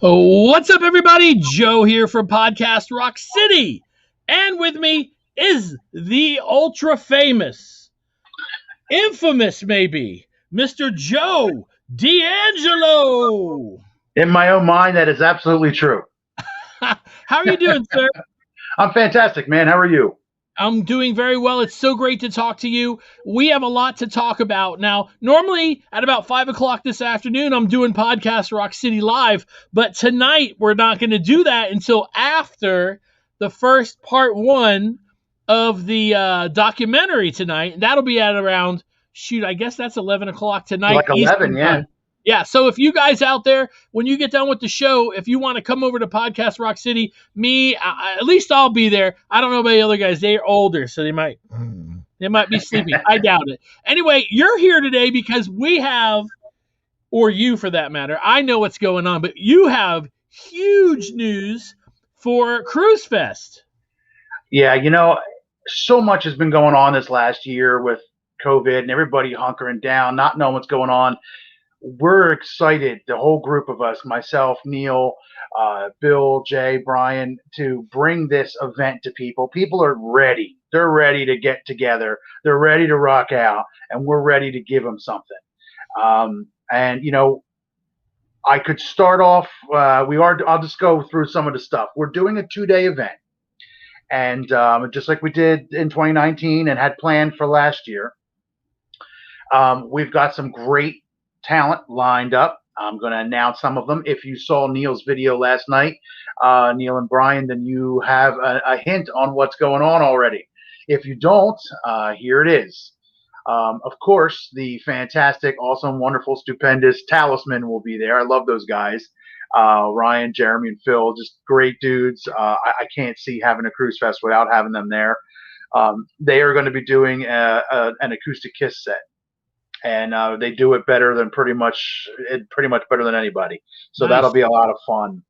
What's up, everybody? Joe here from Podcast Rock City. And with me is the ultra famous infamous maybe, Mr. Joe D'Angelo. In my own mind, that is absolutely true. How are you doing, sir? I'm fantastic, man. How are you? I'm doing very well. It's so great to talk to you. We have a lot to talk about. Now, normally at about 5 o'clock this afternoon, I'm doing Podcast Rock City Live, but tonight we're not going to do that until after the first part one of the documentary tonight. And that'll be at around, I guess that's 11 o'clock tonight Like 11, Eastern yeah. time. Yeah, so if you guys out there, when you get done with the show, if you want to come over to Podcast Rock City, at least I'll be there. I don't know about the other guys; they're older, so they might be sleeping. I doubt it. Anyway, you're here today because we have, or you for that matter. I know what's going on, but you have huge news for Kruise Fest. Yeah, so much has been going on this last year with COVID and everybody hunkering down, not knowing what's going on. We're excited, the whole group of us, myself, Neil, Bill, Jay, Brian, to bring this event to people. People are ready. They're ready to get together. They're ready to rock out, and we're ready to give them something. I could start off. I'll just go through some of the stuff. We're doing a 2-day event, and just like we did in 2019 and had planned for last year, we've got some great talent lined up. I'm going to announce some of them. If you saw Neil's video last night, Neil and Brian, then you have a hint on what's going on already. If you don't, here it is. Of course, the fantastic, awesome, wonderful, stupendous Talisman will be there. I love those guys. Ryan, Jeremy, and Phil, just great dudes. I can't see having a Kruise Fest without having them there. They are going to be doing an acoustic KISS set. And they do it better than pretty much better than anybody. So Nice. That'll be a lot of fun.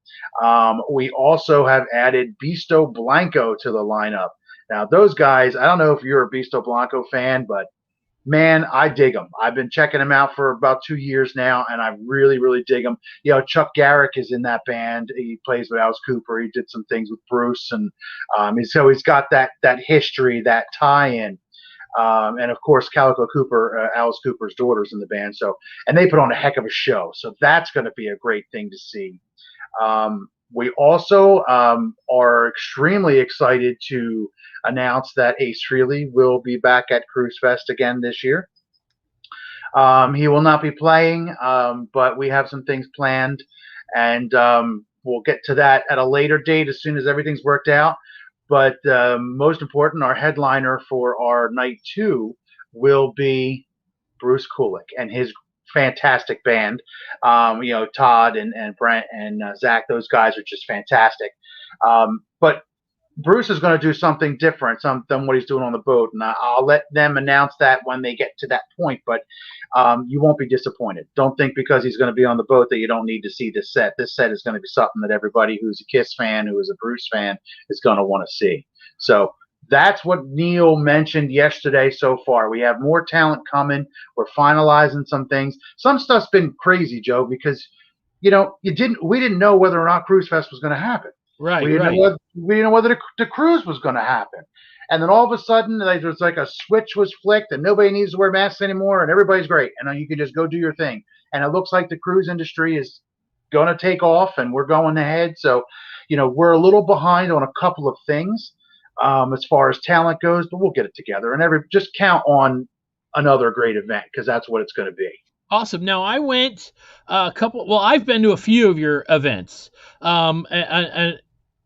We also have added Bisto Blanco to the lineup. Now, those guys, I don't know if you're a Bisto Blanco fan, but man, I dig them. I've been checking them out for about 2 years now, and I really, really dig them. Chuck Garrick is in that band. He plays with Alice Cooper. He did some things with Bruce, and he's got that history, that tie-in. And of course, Calico Cooper, Alice Cooper's daughter's in the band. And they put on a heck of a show. So that's going to be a great thing to see. We also are extremely excited to announce that Ace Frehley will be back at Kruise Fest again this year. He will not be playing, but we have some things planned, and we'll get to that at a later date as soon as everything's worked out. But most important, our headliner for our night 2 will be Bruce Kulick and his fantastic band. Todd and Brent and Zach, those guys are just fantastic. But Bruce is going to do something different than what he's doing on the boat, and I'll let them announce that when they get to that point. But you won't be disappointed. Don't think because he's going to be on the boat that you don't need to see this set. This set is going to be something that everybody who's a KISS fan, who is a Bruce fan, is going to want to see. So that's what Neil mentioned yesterday so far. We have more talent coming. We're finalizing some things. Some stuff's been crazy, Joe, because we didn't know whether or not Kruise Fest was going to happen. Right. We didn't know whether the cruise was going to happen. And then all of a sudden, there's like a switch was flicked and nobody needs to wear masks anymore and everybody's great. And you can just go do your thing. And it looks like the cruise industry is going to take off and we're going ahead. So, we're a little behind on a couple of things as far as talent goes, but we'll get it together. And just count on another great event because that's what it's going to be. Awesome. Now I went I've been to a few of your events. And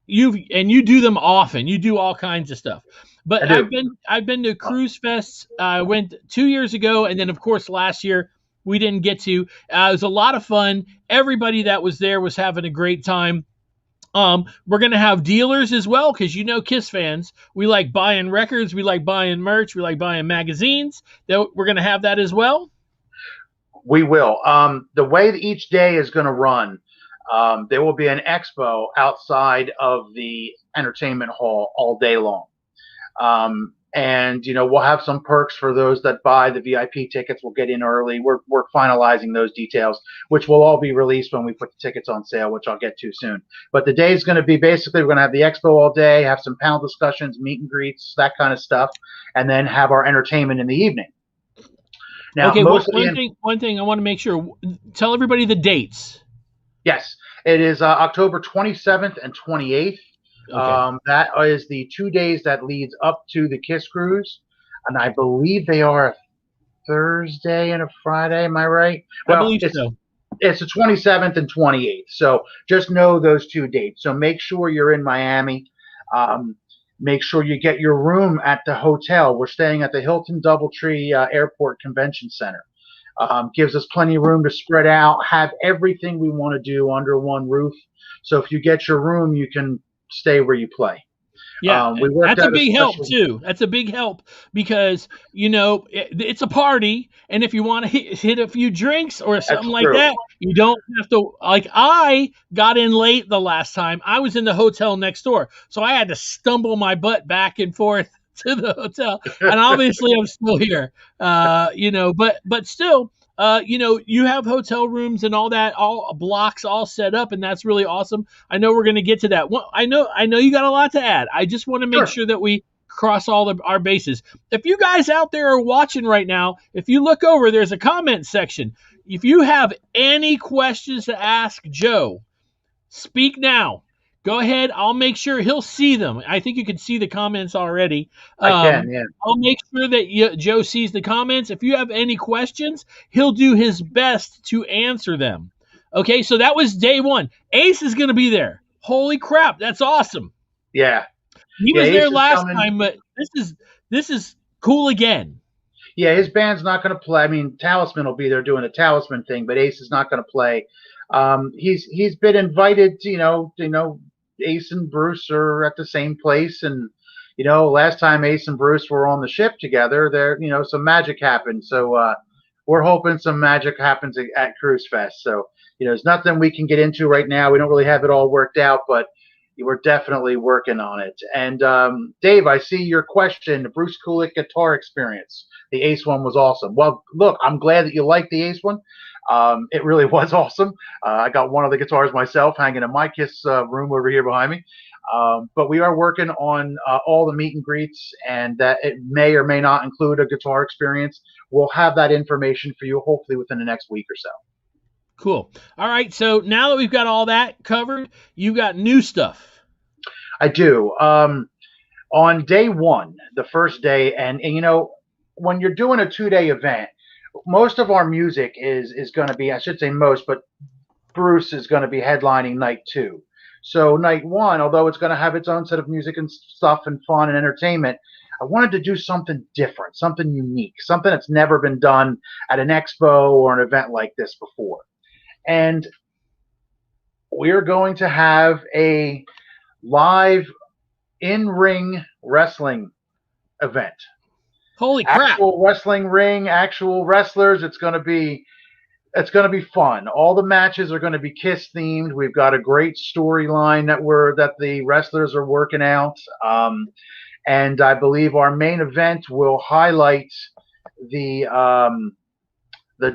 you do them often. You do all kinds of stuff. But I've been to Kruise Fest. I went 2 years ago, and then of course last year we didn't get to. It was a lot of fun. Everybody that was there was having a great time. We're gonna have dealers as well because KISS fans, we like buying records, we like buying merch, we like buying magazines. We're gonna have that as well. We will. The way that each day is going to run. There will be an expo outside of the entertainment hall all day long. And we'll have some perks for those that buy the VIP tickets. We'll get in early. We're finalizing those details, which will all be released when we put the tickets on sale, which I'll get to soon. But the day is going to be basically we're going to have the expo all day, have some panel discussions, meet and greets, that kind of stuff, and then have our entertainment in the evening. Now, Okay, most of the one thing I want to make sure. Tell everybody the dates. yes, it is October 27th and 28th. Okay. That is the 2 days that leads up to the KISS Cruise, and I believe they are a Thursday and a Friday. Am I right? I Well, believe so. it's the 27th and 28th. So just know those 2 dates. So make sure you're in Miami. Um, Make sure you get your room at the hotel. We're staying at the Hilton Doubletree Airport Convention Center. Gives us plenty of room to spread out, have everything we want to do under one roof. So if you get your room, you can stay where you play. Yeah, We worked that's a out a big help special. too. That's a big help because it's a party, and if you want to hit a few drinks or That's something like true. that, you don't have to. Like I got in late the last time. I was in the hotel next door, so I had to stumble my butt back and forth to the hotel, and obviously I'm still here. But still. You have hotel rooms and all that, all blocks all set up, and that's really awesome. I know we're going to get to that. Well, I know you got a lot to add. I just want to make Sure. sure that we cross our bases. If you guys out there are watching right now, if you look over, there's a comment section. If you have any questions to ask Joe, speak now. Go ahead. I'll make sure he'll see them. I think you can see the comments already. I can, yeah. I'll make sure that Joe sees the comments. If you have any questions, he'll do his best to answer them. Okay, so that was day one. Ace is going to be there. Holy crap, that's awesome. Yeah. He Yeah, was there Ace is last coming. time, but this is cool again. Yeah, his band's not going to play. I mean, Talisman will be there doing the Talisman thing, but Ace is not going to play. He's been invited. Ace and Bruce are at the same place, and last time Ace and Bruce were on the ship together, there some magic happened. So we're hoping some magic happens at Kruise Fest. So there's nothing we can get into right now. We don't really have it all worked out, but we're definitely working on it. And Dave, I see your question, the Bruce Kulick guitar experience. The Ace one was awesome. Well, look, I'm glad that you liked the Ace one. It really was awesome. I got one of the guitars myself hanging in my KISS room over here behind me. But we are working on all the meet and greets, and that it may or may not include a guitar experience. We'll have that information for you hopefully within the next week or so. Cool. All right, so now that we've got all that covered, you've got new stuff. I do. On day one, the first day, and when you're doing a 2-day event, most of our music is going to be, I should say most, but Bruce is going to be headlining night two. So night one, although it's going to have its own set of music and stuff and fun and entertainment, I wanted to do something different, something unique, something that's never been done at an expo or an event like this before. And we're going to have a live in-ring wrestling event. Holy crap. Actual wrestling ring, actual wrestlers. It's going to be fun. All the matches are going to be KISS themed. We've got a great storyline that the wrestlers are working out. And I believe our main event will highlight the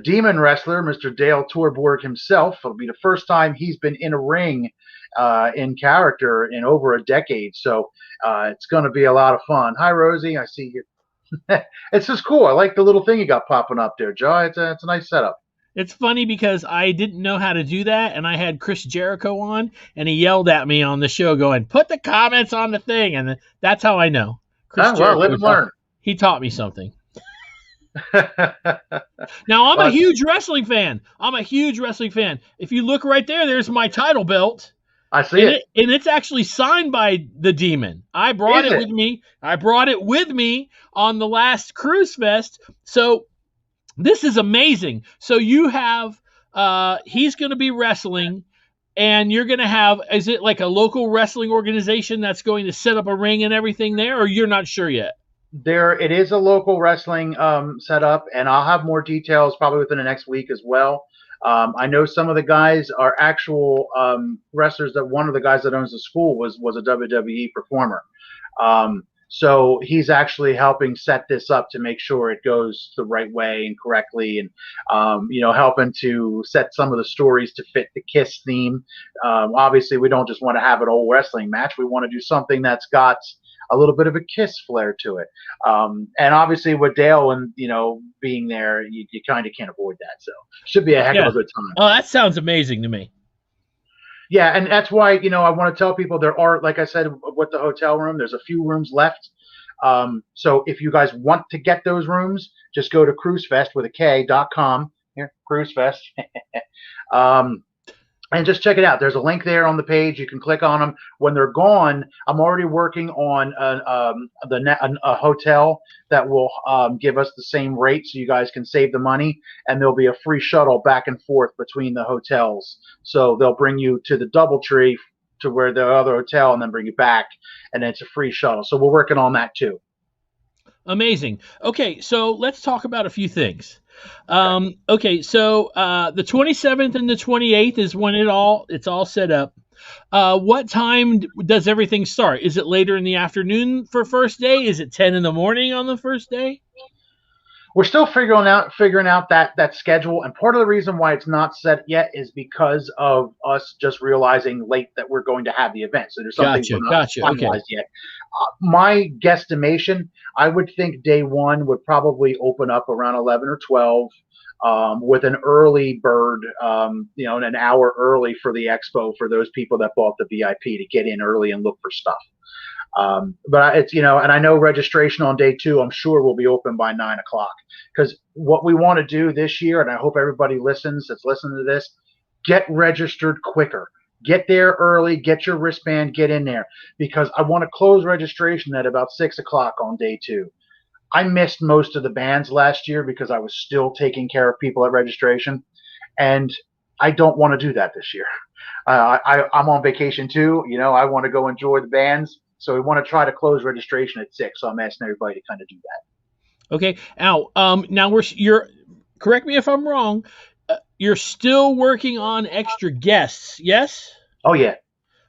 Demon Wrestler, Mr. Dale Torborg himself. It'll be the first time he's been in a ring in character in over a decade. So it's going to be a lot of fun. Hi, Rosie. I see you. It's just cool. I like the little thing you got popping up there, Joe. It's a nice setup. It's funny because I didn't know how to do that, and I had Chris Jericho on, and he yelled at me on the show going, put the comments on the thing, and that's how I know. Chris Jericho, live and learn. He taught me something. Now, I'm a huge wrestling fan. If you look right there, there's my title belt. I see it. And it's actually signed by the Demon. I brought it with me. I brought it with me on the last Kruise Fest. So this is amazing. So you have, he's going to be wrestling, and you're going to have, is it like a local wrestling organization that's going to set up a ring and everything there, or you're not sure yet? It is a local wrestling setup, and I'll have more details probably within the next week as well. I know some of the guys are actual wrestlers. That one of the guys that owns the school was a WWE performer. So he's actually helping set this up to make sure it goes the right way and correctly, and helping to set some of the stories to fit the KISS theme. Obviously, we don't just want to have an old wrestling match. We want to do something that's got a little bit of a KISS flair to it. And obviously with Dale and being there, you kind of can't avoid that. So should be a heck of Yeah. a good time. Oh, that sounds amazing to me. Yeah, and that's why I want to tell people there are, like I said, with the hotel room, there's a few rooms left. So if you guys want to get those rooms, just go to KruiseFest with a K.com. Here, Kruise Fest. And just check it out. There's a link there on the page. You can click on them. When they're gone, I'm already working on a hotel that will give us the same rate, so you guys can save the money. And there'll be a free shuttle back and forth between the hotels. So they'll bring you to the DoubleTree to where the other hotel, and then bring you back, and it's a free shuttle. So we're working on that too. Amazing. Okay, so let's talk about a few things. Okay, so the 27th and the 28th is when it's all set up. What time does everything start? Is it later in the afternoon for first day? Is it 10 in the morning on the first day? We're still figuring out that schedule, and part of the reason why it's not set yet is because of us just realizing late that we're going to have the event. So there's some things we're not finalized yet. My guesstimation, I would think day one would probably open up around 11 or 12, with an early bird, an hour early for the expo for those people that bought the VIP to get in early and look for stuff. But it's, and I know registration on day two, I'm sure will be open by 9 o'clock, because what we want to do this year, and I hope everybody that's listening to this, get registered quicker. Get there early, get your wristband, get in there, because I want to close registration at about 6 o'clock on day two. I missed most of the bands last year because I was still taking care of people at registration, and I don't want to do that this year. I'm on vacation too. I want to go enjoy the bands. So we want to try to close registration at 6. So I'm asking everybody to kind of do that. Okay. Now you're correct me if I'm wrong. You're still working on extra guests, yes? Oh yeah.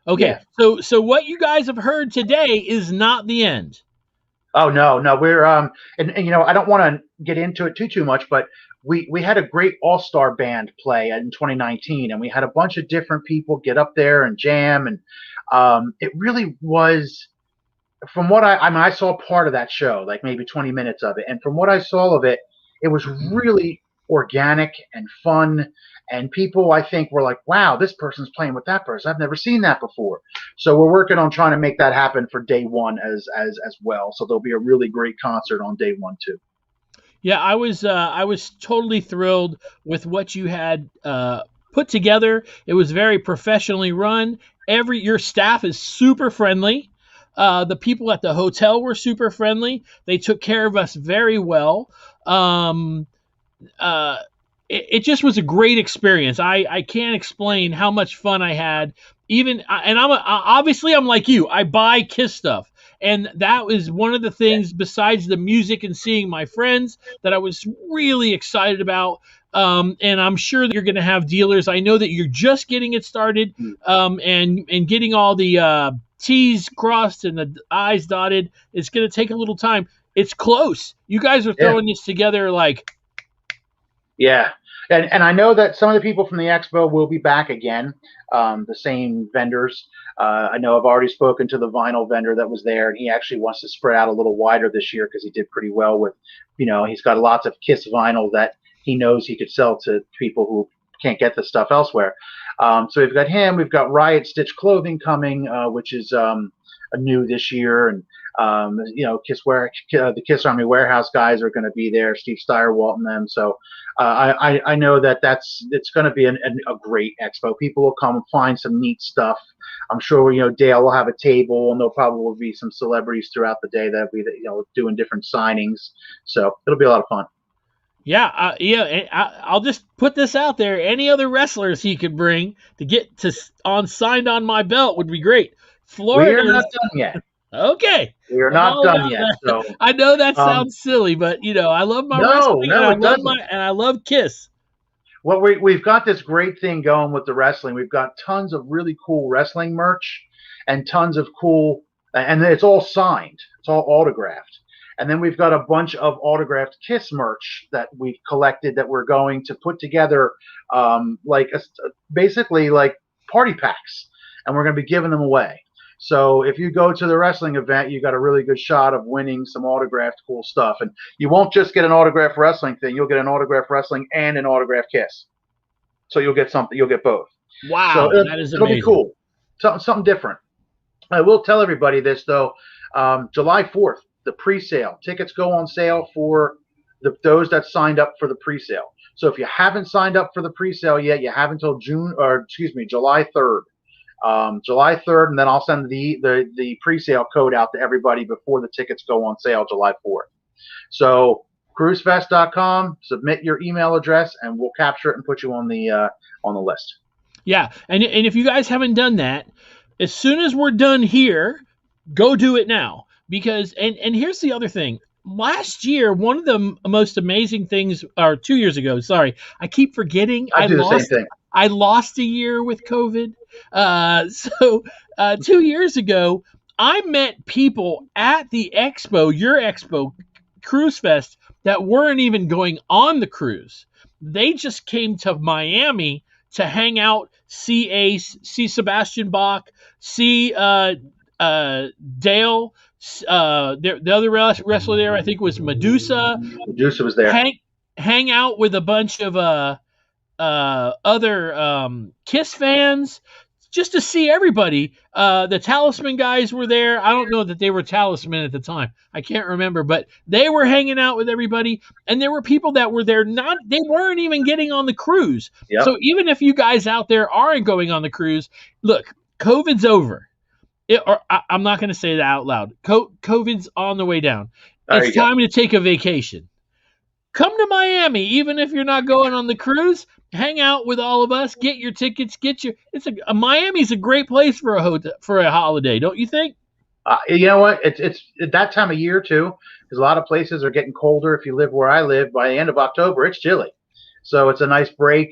Okay. Yeah. So what you guys have heard today is not the end. Oh no. We're and I don't want to get into it too much, but we had a great all-star band play in 2019, and we had a bunch of different people get up there and jam, and it really was, from what I saw part of that show, like maybe 20 minutes of it, and from what I saw of it, it was really organic and fun, and people, I think, were like, wow, this person's playing with that person. I've never seen that before. So we're working on trying to make that happen for day one as well. So there'll be a really great concert on day one too. Yeah, I was totally thrilled with what you had put together. It was very professionally run. Your staff is super friendly. The people at the hotel were super friendly. They took care of us very well. It just was a great experience. I can't explain how much fun I had. And obviously I'm like you. I buy KISS stuff. And that was one of the things, besides the music and seeing my friends, that I was really excited about. And I'm sure that you're going to have dealers. I know that you're just getting it started, and getting all the T's crossed and the I's dotted. It's going to take a little time. It's close. You guys are throwing this together like. Yeah. And I know that some of the people from the expo will be back again, the same vendors. I know I've already spoken to the vinyl vendor that was there, and he actually wants to spread out a little wider this year because he did pretty well with, he's got lots of KISS vinyl that he knows he could sell to people who can't get the stuff elsewhere. So we've got him. We've got Riot Stitch Clothing coming, which is a new this year, and the KISS Army Warehouse guys are going to be there. Steve Steyerwalt and them. So I know that it's going to be a great expo. People will come and find some neat stuff. I'm sure Dale will have a table, and there'll probably be some celebrities throughout the day that will be doing different signings. So it'll be a lot of fun. Yeah, I'll just put this out there. Any other wrestlers he could bring to get signed on my belt would be great. Florida, we're not done yet. Okay, we're not done yet. So I know that sounds silly, but I love my wrestling, and I love KISS. Well, we've got this great thing going with the wrestling. We've got tons of really cool wrestling merch, and tons of cool, and it's all signed. It's all autographed. And then we've got a bunch of autographed KISS merch that we've collected that we're going to put together, basically like party packs, and we're going to be giving them away. So if you go to the wrestling event, you got a really good shot of winning some autographed cool stuff. And you won't just get an autographed wrestling thing; you'll get an autographed wrestling and an autographed Kiss. So you'll get something. You'll get both. So Wow, that is it'll be amazing. cool. Something different. I will tell everybody this though. July 4th, the pre-sale tickets go on sale for those that signed up for the pre-sale. So if you haven't signed up for the pre-sale yet, you have until July 3rd. July 3rd, and then I'll send the pre-sale code out to everybody before the tickets go on sale July 4th. So KruiseFest.com, submit your email address, and we'll capture it and put you on the list. Yeah, and if you guys haven't done that, as soon as we're done here, go do it now. Because and here's the other thing. Last year, one of the most amazing things, or 2 years ago, sorry, I keep forgetting. I do the same thing. I lost a year with COVID. So 2 years ago, I met people at the expo, your expo, Kruise Fest, that weren't even going on the cruise. They just came to Miami to hang out, see Ace, see Sebastian Bach, see Dale. The other wrestler there, I think, was Medusa. Medusa was there. Hang out with a bunch of other KISS fans, just to see everybody. The Talisman guys were there. I don't know that they were Talisman at the time. I can't remember, but they were hanging out with everybody. And there were people that were there. They weren't even getting on the cruise. Yep. So even if you guys out there aren't going on the cruise, look, COVID's over. I'm not going to say that out loud. COVID's on the way down. It's time to take a vacation. Come to Miami, even if you're not going on the cruise. Hang out with all of us. Get your tickets. Miami's a great place for a holiday, don't you think? You know what? It's that time of year too, because a lot of places are getting colder. If you live where I live, by the end of October, it's chilly. So it's a nice break.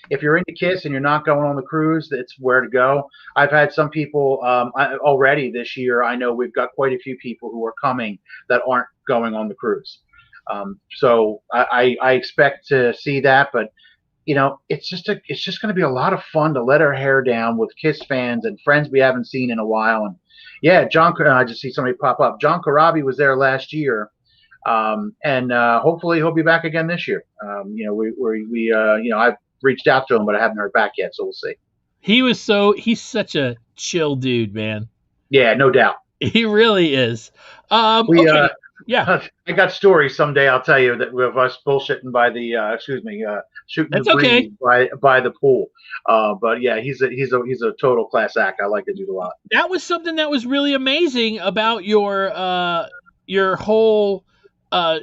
If you're into KISS and you're not going on the cruise, it's where to go. I've had some people already this year. I know we've got quite a few people who are coming that aren't going on the cruise. So I expect to see that, but it's just going to be a lot of fun to let our hair down with KISS fans and friends we haven't seen in a while. And yeah, I just see somebody pop up. John Karabi was there last year. And hopefully he'll be back again this year. I've reached out to him, but I haven't heard back yet. So we'll see. He's such a chill dude, man. Yeah, no doubt. He really is. Okay. Yeah. I got stories someday I'll tell you that of us bullshitting by the shooting That's the breeze okay. by the pool. But yeah, he's a total class act. I like the dude a lot. That was something that was really amazing about your whole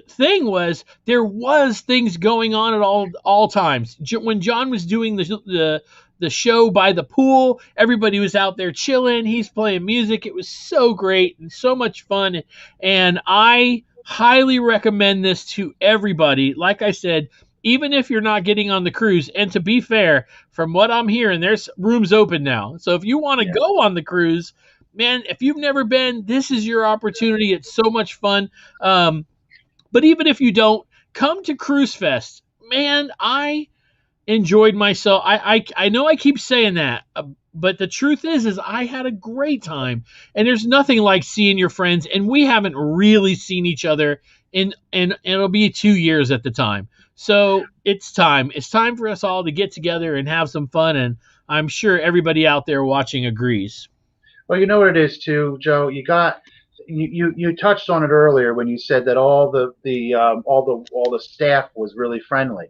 thing. Was there was things going on at all times. When John was doing the show by the pool, everybody was out there chilling. He's playing music. It was so great and so much fun. And I highly recommend this to everybody. Like I said, even if you're not getting on the cruise, and to be fair, from what I'm hearing, there's rooms open now. So if you want to go on the cruise, man, if you've never been, this is your opportunity. It's so much fun. But even if you don't, come to Kruise Fest. Man, I enjoyed myself. I know I keep saying that, but the truth is I had a great time. And there's nothing like seeing your friends. And we haven't really seen each other in it'll be 2 years at the time. So it's time. It's time for us all to get together and have some fun. And I'm sure everybody out there watching agrees. Well, you know what it is too, Joe. You touched on it earlier when you said that all the staff was really friendly.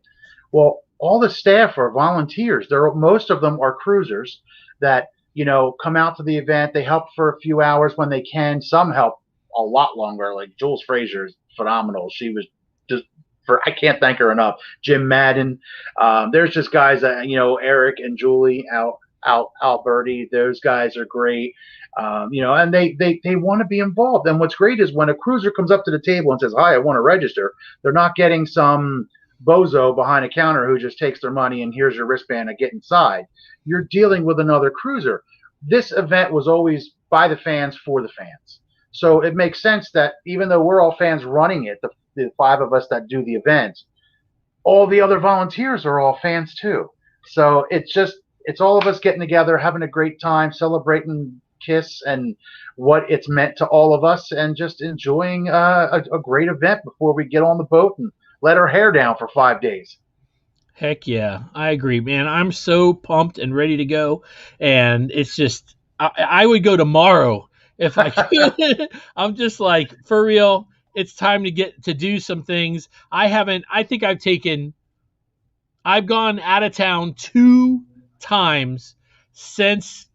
Well, all the staff are volunteers. Most of them are cruisers that come out to the event. They help for a few hours when they can. Some help a lot longer. Like Jules Frazier is phenomenal. She was just I can't thank her enough. Jim Madden. There's just guys that Eric and Julie Alberti. Those guys are great. And they want to be involved. And what's great is when a cruiser comes up to the table and says, "Hi, I want to register," they're not getting some bozo behind a counter who just takes their money and here's your wristband and get inside. You're dealing with another cruiser. This event was always by the fans for the fans. So it makes sense that even though we're all fans running it, the five of us that do the event, all the other volunteers are all fans too. So it's all of us getting together, having a great time, celebrating KISS and what it's meant to all of us, and just enjoying a great event before we get on the boat and let our hair down for 5 days. Heck yeah, I agree, man. I'm so pumped and ready to go, and it's just I would go tomorrow if I could. I'm just like, for real. It's time to get to do some things. I haven't. I think I've gone out of town 2 times since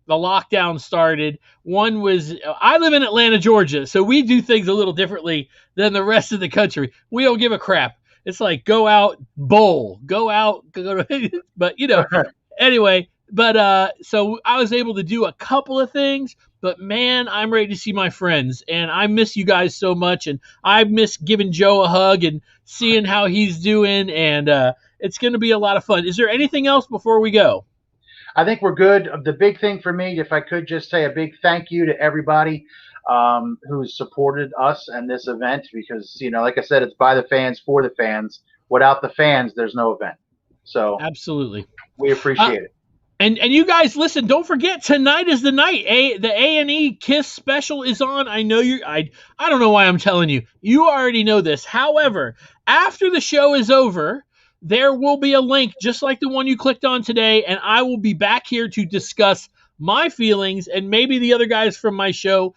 the lockdown started. One was, I live in Atlanta, Georgia, so we do things a little differently than the rest of the country. We don't give a crap. It's like go out, bowl, go out, go to, but anyway. But so I was able to do a couple of things. But man, I'm ready to see my friends, and I miss you guys so much, and I miss giving Joe a hug and seeing how he's doing, and it's going to be a lot of fun. Is there anything else before we go? I think we're good. The big thing for me, if I could just say a big thank you to everybody who's supported us and this event, because, like I said, it's by the fans for the fans. Without the fans, there's no event. So Absolutely. we appreciate it. And you guys, listen, don't forget, tonight is the night. The A&E KISS special is on. I know I don't know why I'm telling you. You already know this. However, after the show is over, there will be a link just like the one you clicked on today, and I will be back here to discuss my feelings and maybe the other guys from my show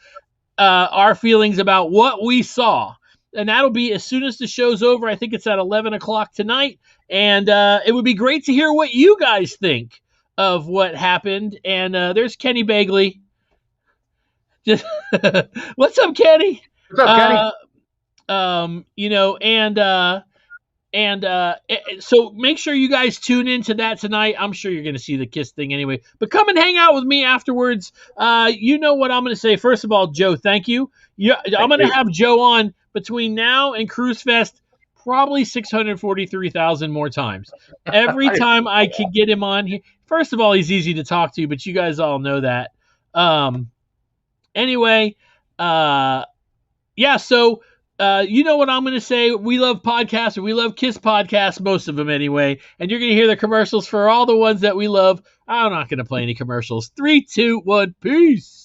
our feelings about what we saw. And that'll be as soon as the show's over. I think it's at 11 o'clock tonight. And it would be great to hear what you guys think of what happened. And there's Kenny Bagley. Just what's up, Kenny? What's up, Kenny? So make sure you guys tune into that tonight. I'm sure you're going to see the KISS thing anyway. But come and hang out with me afterwards. You know what I'm going to say. First of all, Joe, thank you. I'm going to have Joe on between now and Kruise Fest probably 643,000 more times. Every time I can get him on here. First of all, he's easy to talk to, but you guys all know that. Anyway, yeah, so you know what I'm going to say. We love podcasts, or we love KISS podcasts, most of them anyway. And you're going to hear the commercials for all the ones that we love. I'm not going to play any commercials. 3, 2, 1, peace.